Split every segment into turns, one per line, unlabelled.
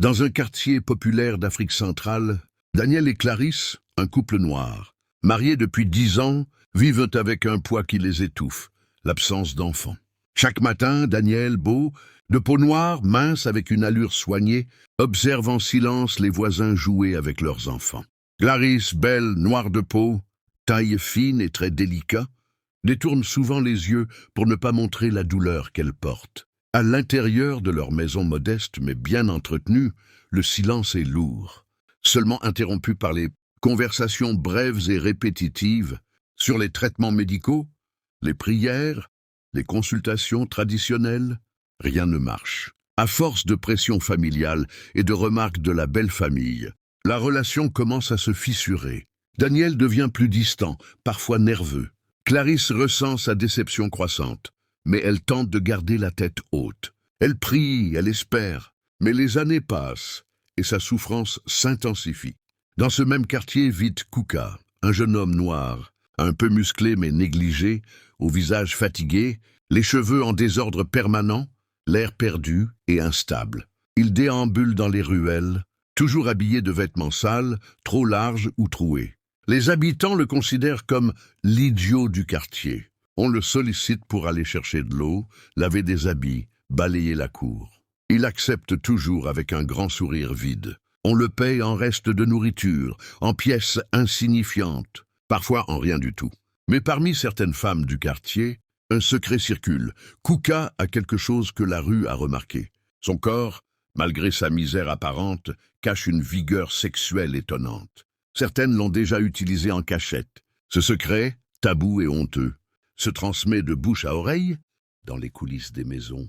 Dans un quartier populaire d'Afrique centrale, Daniel et Clarisse, un couple noir, mariés depuis 10 ans, vivent avec un poids qui les étouffe, l'absence d'enfants. Chaque matin, Daniel, beau, de peau noire, mince avec une allure soignée, observe en silence les voisins jouer avec leurs enfants. Clarisse, belle, noire de peau, taille fine et très délicat, détourne souvent les yeux pour ne pas montrer la douleur qu'elle porte. À l'intérieur de leur maison modeste mais bien entretenue, le silence est lourd, seulement interrompu par les conversations brèves et répétitives sur les traitements médicaux, les prières, les consultations traditionnelles. Rien ne marche. À force de pression familiale et de remarques de la belle famille, la relation commence à se fissurer. Daniel devient plus distant, parfois nerveux. Clarisse ressent sa déception croissante, mais elle tente de garder la tête haute. Elle prie, elle espère, mais les années passent et sa souffrance s'intensifie. Dans ce même quartier vit Kouka, un jeune homme noir, un peu musclé mais négligé, au visage fatigué, les cheveux en désordre permanent, l'air perdu et instable. Il déambule dans les ruelles, toujours habillé de vêtements sales, trop larges ou troués. Les habitants le considèrent comme l'idiot du quartier. On le sollicite pour aller chercher de l'eau, laver des habits, balayer la cour. Il accepte toujours avec un grand sourire vide. On le paye en reste de nourriture, en pièces insignifiantes, parfois en rien du tout. Mais parmi certaines femmes du quartier, un secret circule. Kouka a quelque chose que la rue a remarqué. Son corps, malgré sa misère apparente, cache une vigueur sexuelle étonnante. Certaines l'ont déjà utilisé en cachette. Ce secret, tabou et honteux, se transmet de bouche à oreille, dans les coulisses des maisons,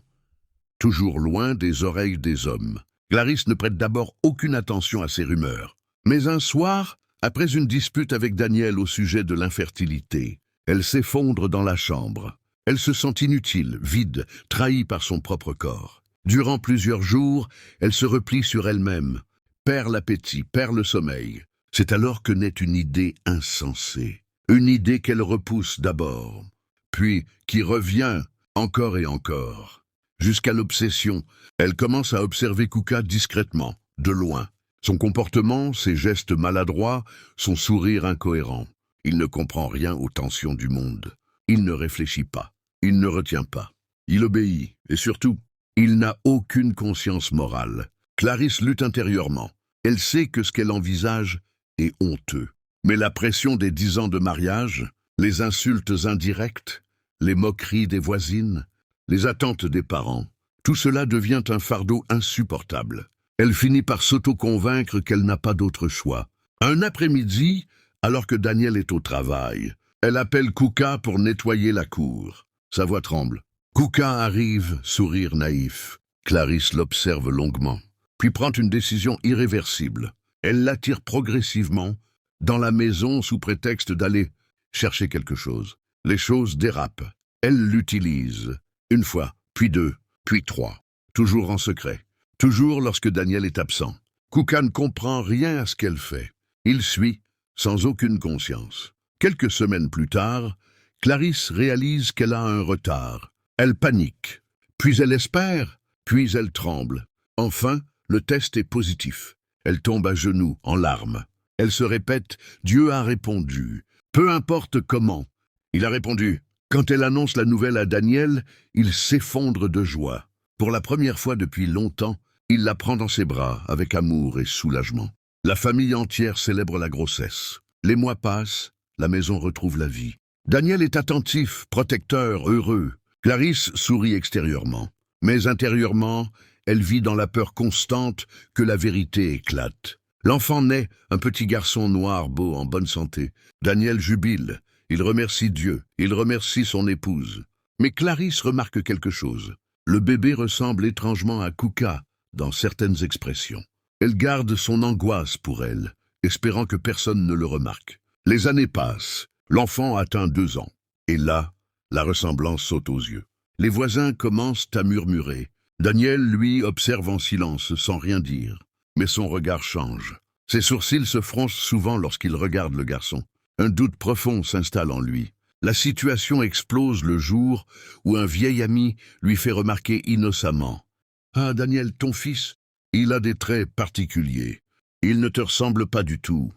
toujours loin des oreilles des hommes. Clarisse ne prête d'abord aucune attention à ces rumeurs. Mais un soir, après une dispute avec Daniel au sujet de l'infertilité, elle s'effondre dans la chambre. Elle se sent inutile, vide, trahie par son propre corps. Durant plusieurs jours, elle se replie sur elle-même, perd l'appétit, perd le sommeil. C'est alors que naît une idée insensée. Une idée qu'elle repousse d'abord, puis qui revient encore et encore. Jusqu'à l'obsession, elle commence à observer Kouka discrètement, de loin. Son comportement, ses gestes maladroits, son sourire incohérent. Il ne comprend rien aux tensions du monde. Il ne réfléchit pas. Il ne retient pas. Il obéit. Et surtout, il n'a aucune conscience morale. Clarisse lutte intérieurement. Elle sait que ce qu'elle envisage est honteux. Mais la pression des 10 ans de mariage, les insultes indirectes, les moqueries des voisines, les attentes des parents, tout cela devient un fardeau insupportable. Elle finit par s'auto-convaincre qu'elle n'a pas d'autre choix. Un après-midi, alors que Daniel est au travail, elle appelle Kouka pour nettoyer la cour. Sa voix tremble. Kouka arrive, sourire naïf. Clarisse l'observe longuement, puis prend une décision irréversible. Elle l'attire progressivement dans la maison sous prétexte d'aller chercher quelque chose. Les choses dérapent. Elle l'utilise. Une fois, puis 2, puis 3. Toujours en secret. Toujours lorsque Daniel est absent. Kouka ne comprend rien à ce qu'elle fait. Il suit, sans aucune conscience. Quelques semaines plus tard, Clarisse réalise qu'elle a un retard. Elle panique. Puis elle espère, puis elle tremble. Enfin, le test est positif. Elle tombe à genoux, en larmes. Elle se répète « Dieu a répondu ». Peu importe comment. Il a répondu. Quand elle annonce la nouvelle à Daniel, il s'effondre de joie. Pour la première fois depuis longtemps, il la prend dans ses bras avec amour et soulagement. La famille entière célèbre la grossesse. Les mois passent, la maison retrouve la vie. Daniel est attentif, protecteur, heureux. Clarisse sourit extérieurement. Mais intérieurement, elle vit dans la peur constante que la vérité éclate. L'enfant naît, un petit garçon noir, beau, en bonne santé. Daniel jubile. Il remercie Dieu. Il remercie son épouse. Mais Clarisse remarque quelque chose. Le bébé ressemble étrangement à Kouka dans certaines expressions. Elle garde son angoisse pour elle, espérant que personne ne le remarque. Les années passent. L'enfant atteint 2 ans. Et là, la ressemblance saute aux yeux. Les voisins commencent à murmurer. Daniel, lui, observe en silence, sans rien dire. Mais son regard change. Ses sourcils se froncent souvent lorsqu'il regarde le garçon. Un doute profond s'installe en lui. La situation explose le jour où un vieil ami lui fait remarquer innocemment. « Ah, Daniel, ton fils, Il a des traits particuliers. Il ne te ressemble pas du tout.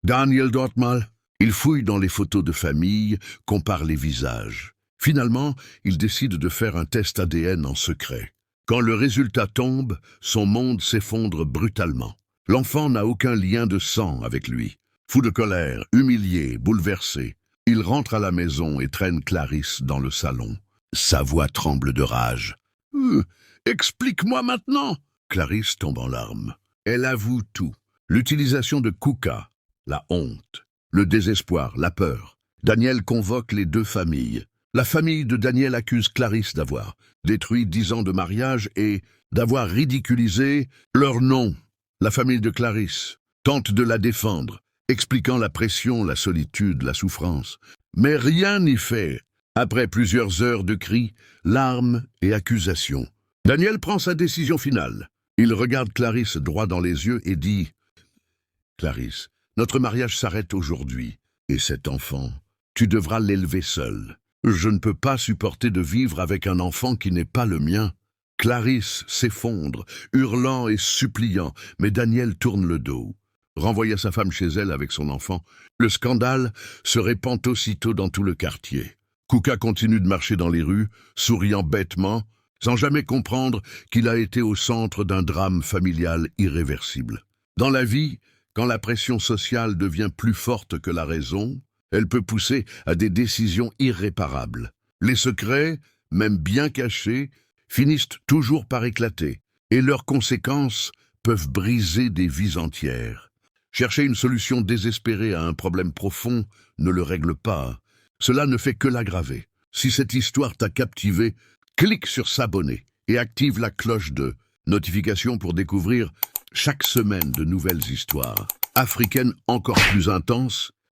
Daniel Dortmal, il fouille dans les photos de famille, compare les visages. Finalement, il décide de faire un test ADN en secret. Quand le résultat tombe, son monde s'effondre brutalement. L'enfant n'a aucun lien de sang avec lui. Fou de colère, humilié, bouleversé, il rentre à la maison et traîne Clarisse dans le salon. Sa voix tremble de rage. Explique-moi maintenant !» Clarisse tombe en larmes. Elle avoue tout. L'utilisation de Kuka, la honte, le désespoir, la peur. Daniel convoque les deux familles. La famille de Daniel accuse Clarisse d'avoir détruit 10 ans de mariage et d'avoir ridiculisé leur nom. La famille de Clarisse tente de la défendre, expliquant la pression, la solitude, la souffrance. Mais rien n'y fait. Après plusieurs heures de cris, larmes et accusations, Daniel prend sa décision finale. Il regarde Clarisse droit dans les yeux et dit « Clarisse, notre mariage s'arrête aujourd'hui. Et cet enfant, tu devras l'élever seule. Je ne peux pas supporter de vivre avec un enfant qui n'est pas le mien. » Clarisse s'effondre, hurlant et suppliant, mais Daniel tourne le dos. Renvoya sa femme chez elle avec son enfant. Le scandale se répand aussitôt dans tout le quartier. Kuka continue de marcher dans les rues, souriant bêtement, sans jamais comprendre qu'il a été au centre d'un drame familial irréversible. Dans la vie, quand la pression sociale devient plus forte que la raison, elle peut pousser à des décisions irréparables. Les secrets, même bien cachés, finissent toujours par éclater, et leurs conséquences peuvent briser des vies entières. Chercher une solution désespérée à un problème profond ne le règle pas. Cela ne fait que l'aggraver. Si cette histoire t'a captivé, clique sur s'abonner et active la cloche de notification pour découvrir chaque semaine de nouvelles histoires africaines encore plus intenses